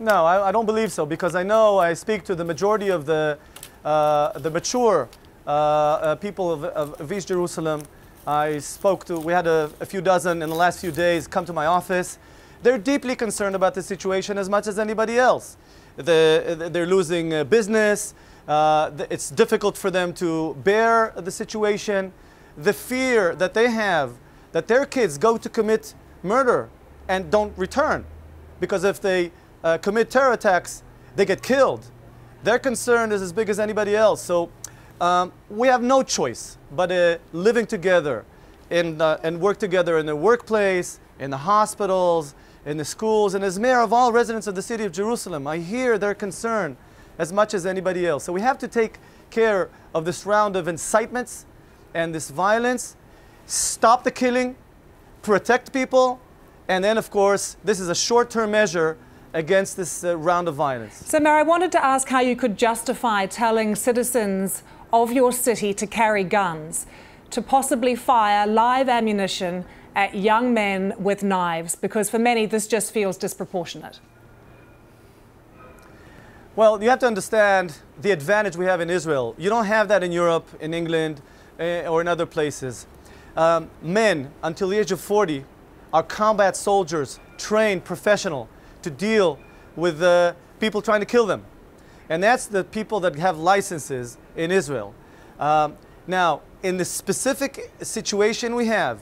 No, I don't believe so, because I speak to the majority of the mature people of East Jerusalem. We had a few dozen in the last few days come to my office. They're deeply concerned about the situation as much as anybody else. They're losing business. It's difficult for them to bear the situation. The fear that they have that their kids go to commit murder and don't return, because if they commit terror attacks, they get killed. Their concern is as big as anybody else. So we have no choice but living together and work together in the workplace, in the hospitals, in the schools. And as mayor of all residents of the city of Jerusalem, I hear their concern as much as anybody else. So we have to take care of this round of incitements and this violence, stop the killing, protect people, and then, of course, this is a short-term measure against this round of violence. So, Mayor, I wanted to ask how you could justify telling citizens of your city to carry guns, to possibly fire live ammunition at young men with knives, because for many this just feels disproportionate. Well, you have to understand the advantage we have in Israel. You don't have that in Europe, in England, or in other places. Men, until the age of 40, are combat soldiers, trained, professional, to deal with people trying to kill them. And that's the people that have licenses in Israel. Now, in the specific situation we have,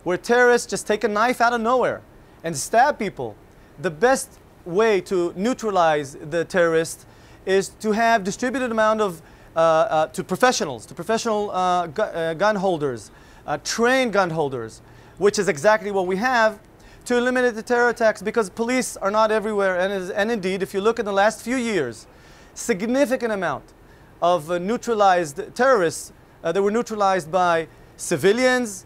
where terrorists just take a knife out of nowhere and stab people, the best way to neutralize the terrorists is to have distributed amount of to professional gun holders, trained gun holders, which is exactly what we have to eliminate the terror attacks, because police are not everywhere. And indeed, if you look in the last few years, significant amount of neutralized terrorists that were neutralized by civilians,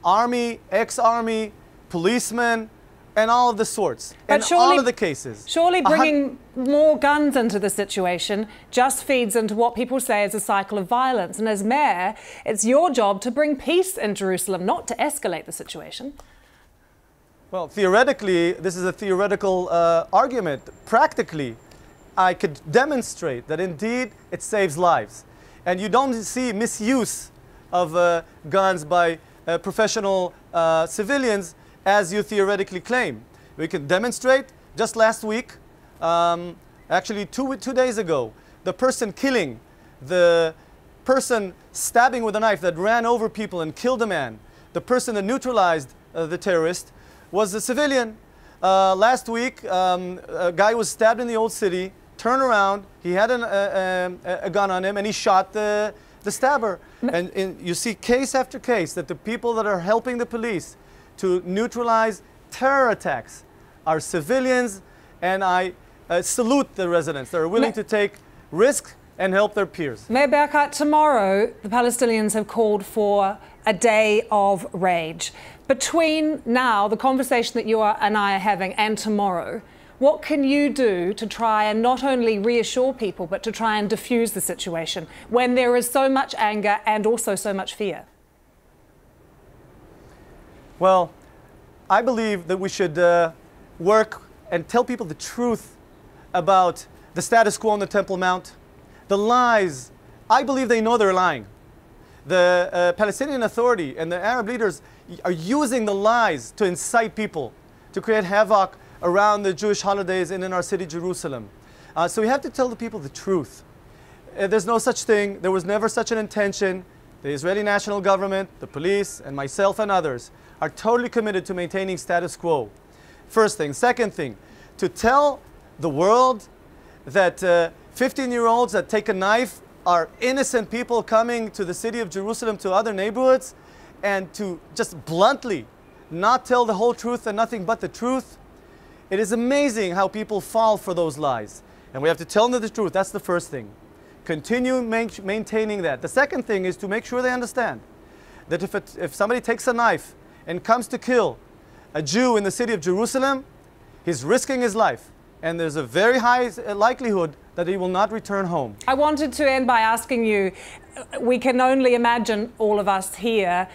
army, ex-army, policemen, and all of the sorts. But in surely, all of the cases. Surely bringing more guns into the situation just feeds into what people say is a cycle of violence. And as mayor, it's your job to bring peace in Jerusalem, not to escalate the situation. Well, theoretically, this is a theoretical argument. Practically, I could demonstrate that indeed it saves lives. And you don't see misuse of guns by professional civilians as you theoretically claim. We can demonstrate. Just last week, actually two days ago, the person killing, the person stabbing with a knife that ran over people and killed a man, the person that neutralized the terrorist, was a civilian. Last week, a guy was stabbed in the old city, turned around, he had a gun on him, and he shot the stabber. And you see case after case that the people that are helping the police to neutralize terror attacks are civilians, and I salute the residents that are willing to take risks and help their peers. Nir Barkat, tomorrow the Palestinians have called for a day of rage. Between now, the conversation that you and I are having, and tomorrow, what can you do to try and not only reassure people, but to try and diffuse the situation when there is so much anger and also so much fear? Well, I believe that we should work and tell people the truth about the status quo on the Temple Mount, the lies. I believe they know they're lying. The Palestinian Authority and the Arab leaders are using the lies to incite people, to create havoc around the Jewish holidays and in our city, Jerusalem. So we have to tell the people the truth. There's no such thing. There was never such an intention. The Israeli national government, the police, and myself and others are totally committed to maintaining status quo. First thing. Second thing, to tell the world that 15-year-olds that take a knife are innocent people coming to the city of Jerusalem, to other neighborhoods, and to just bluntly not tell the whole truth and nothing but the truth. It is amazing how people fall for those lies. And we have to tell them the truth. That's the first thing. Continue maintaining that. The second thing is to make sure they understand that if somebody takes a knife and comes to kill a Jew in the city of Jerusalem, he's risking his life. And there's a very high likelihood that he will not return home. I wanted to end by asking you, we can only imagine, all of us here,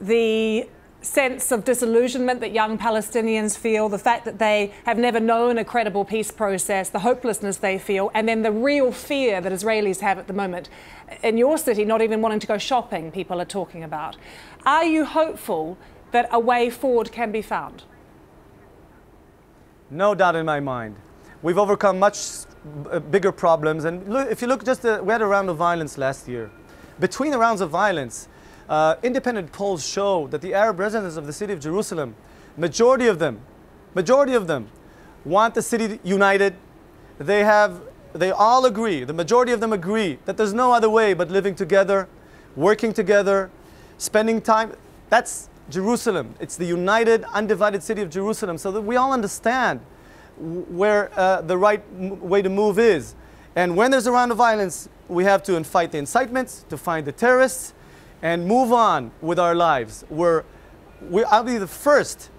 the sense of disillusionment that young Palestinians feel, the fact that they have never known a credible peace process, the hopelessness they feel, and then the real fear that Israelis have at the moment. In your city, not even wanting to go shopping, people are talking about. Are you hopeful that a way forward can be found? No doubt in my mind. We've overcome much bigger problems. And look, if you look, we had a round of violence last year. Between the rounds of violence, independent polls show that the Arab residents of the city of Jerusalem, majority of them want the city united. They all agree, the majority of them agree that there's no other way but living together, working together, spending time. That's Jerusalem. It's the united, undivided city of Jerusalem, so that we all understand where the right way to move is. And when there's a round of violence, we have to fight the incitements, to find the terrorists, and move on with our lives. I'll be the first,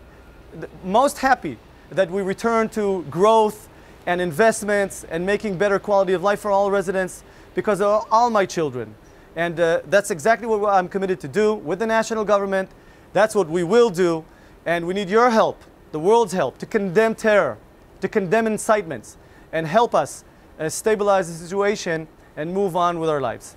most happy that we return to growth and investments and making better quality of life for all residents, because they're all my children. And that's exactly what I'm committed to do with the national government. That's what we will do. And we need your help, the world's help, to condemn terror, to condemn incitements, and help us stabilize the situation and move on with our lives.